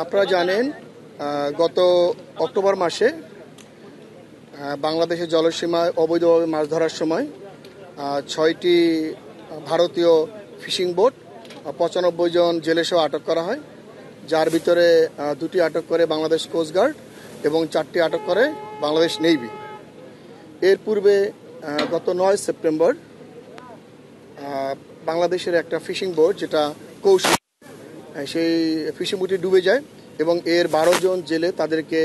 আপনারা জানেন গত অক্টোবর মাসে বাংলাদেশের জলসীমায় অবৈধভাবে মাছ ধরার সময় 6টি ভারতীয় ফিশিং বোট 95 জন জেলেসহ আটক করা হয়, যার ভিতরে 2টি আটক করে বাংলাদেশ কোস্টগার্ড এবং 4টি আটক করে বাংলাদেশ নেভি। এর পূর্বে গত 9 সেপ্টেম্বর বাংলাদেশের একটা ফিশিং বোট, যেটা কৌশিক, সেই ফিশিং বোটটি ডুবে যায় এবং এর 12 জন জেলে তাদেরকে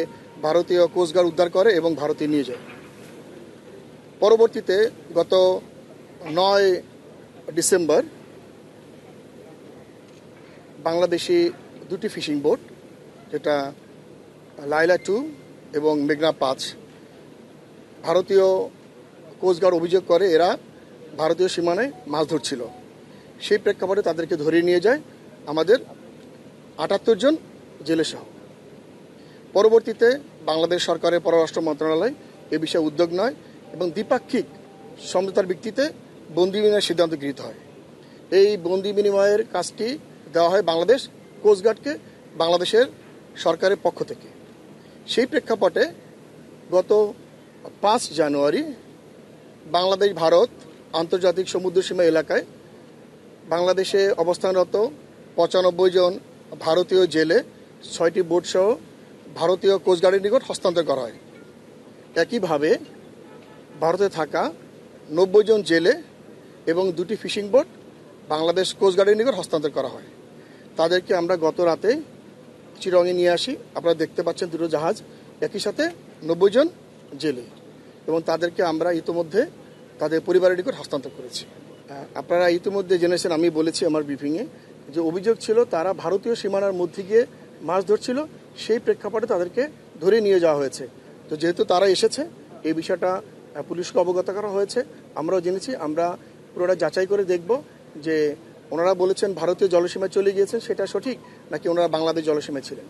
ভারতীয় কোস্টগার্ড উদ্ধার করে এবং ভারতে নিয়ে যায়। পরবর্তীতে গত 9 ডিসেম্বর বাংলাদেশি 2টি ফিশিং বোট, যেটা লাইলা 2 এবং মেঘনা 5, ভারতীয় কোস্টগার্ড অভিযোগ করে এরা ভারতীয় সীমানায় মাছ ধরছিল। সেই প্রেক্ষাপটে তাদেরকে ধরে নিয়ে যায় আমাদের 78 জন জেলেসহ। পরবর্তীতে বাংলাদেশ সরকারের পররাষ্ট্র মন্ত্রণালয় এ বিষয়ে উদ্যোগ নেয় এবং দ্বিপাক্ষিক সমঝোতার ভিত্তিতে বন্দি বিনিময়ের সিদ্ধান্ত গৃহীত হয়। এই বন্দি বিনিময়ের কাজটি দেওয়া হয় বাংলাদেশ কোস্টগার্ডকে বাংলাদেশের সরকারের পক্ষ থেকে। সেই প্রেক্ষাপটে গত 5 জানুয়ারি বাংলাদেশ ভারত আন্তর্জাতিক সমুদ্র সীমা এলাকায় বাংলাদেশে অবস্থানরত 95 জন ভারতীয় জেলে 6টি বোট সহ ভারতীয় কোস্টগার্ডের নিকট হস্তান্তর করা হয়। একইভাবে ভারতে থাকা 90 জন জেলে এবং 2টি ফিশিং বোট বাংলাদেশ কোস্টগার্ডের নিকট হস্তান্তর করা হয়। তাদেরকে আমরা গত রাতে চিরঙে নিয়ে আসি। আপনারা দেখতে পাচ্ছেন 2টো জাহাজ, একই সাথে 90 জন জেলে, এবং তাদেরকে আমরা ইতিমধ্যে তাদের পরিবারের নিকট হস্তান্তর করেছি। আপনারা ইতিমধ্যে জেনেছেন, আমি বলেছি আমার ব্রিফিংয়ে, যে অভিযোগ ছিল তারা ভারতীয় সীমানার মধ্যে গিয়ে মাছ ধরছিল। সেই প্রেক্ষাপটে তাদেরকে ধরে নিয়ে যাওয়া হয়েছে। তো যেহেতু তারা এসেছে, এই বিষয়টা পুলিশকে অবগত করা হয়েছে। আমরাও জেনেছি। আমরা পুরোটা যাচাই করে দেখব যে ওনারা বলেছেন ভারতীয় জলসীমায় চলে গিয়েছেন, সেটা সঠিক নাকি ওনারা বাংলাদেশ জলসীমায় ছিলেন।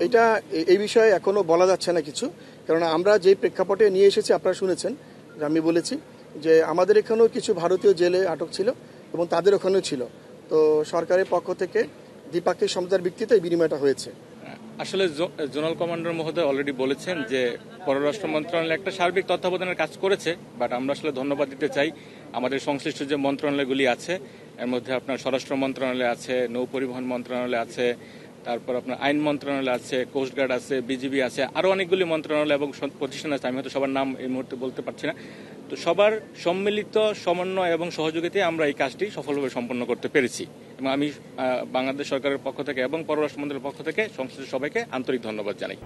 এটা এই বিষয়ে এখনো বলা যাচ্ছে না কিছু, কেননা আমরা যে প্রেক্ষাপটে নিয়ে এসেছি আপনারা শুনেছেন যে আমি বলেছি যে আমাদের এখানেও কিছু ভারতীয় জেলে আটক ছিল এবং তাদের ওখানেও ছিল। তো সরকারের পক্ষ থেকে দ্বিপাক্ষিক সমঝোতার ভিত্তিতে এই বিনিময়টা হয়েছে। আসলে জোনাল কমান্ডার মহোদয় অলরেডি বলেছেন যে পররাষ্ট্র মন্ত্রণালয় একটা সার্বিক তত্ত্বাবধানের কাজ করেছে, বাট আমরা আসলে ধন্যবাদ দিতে চাই আমাদের সংশ্লিষ্ট যে মন্ত্রণালয়গুলি আছে, এর মধ্যে আপনার স্বরাষ্ট্র মন্ত্রণালয় আছে, নৌ পরিবহন মন্ত্রণালয় আছে, তারপর আপনার আইন মন্ত্রণালয় আছে, কোস্টগার্ড আছে, বিজিবি আছে, আরও অনেকগুলি মন্ত্রণালয় এবং প্রতিষ্ঠান আছে। আমি হয়তো সবার নাম এই মুহূর্তে বলতে পারছি না। তো সবার সম্মিলিত সমন্বয় এবং সহযোগিতায় আমরা এই কাজটি সফলভাবে সম্পন্ন করতে পেরেছি, এবং আমি বাংলাদেশ সরকারের পক্ষ থেকে এবং পররাষ্ট্র মন্ত্রণালয়ের পক্ষ থেকে সংশ্লিষ্ট সবাইকে আন্তরিক ধন্যবাদ জানাই।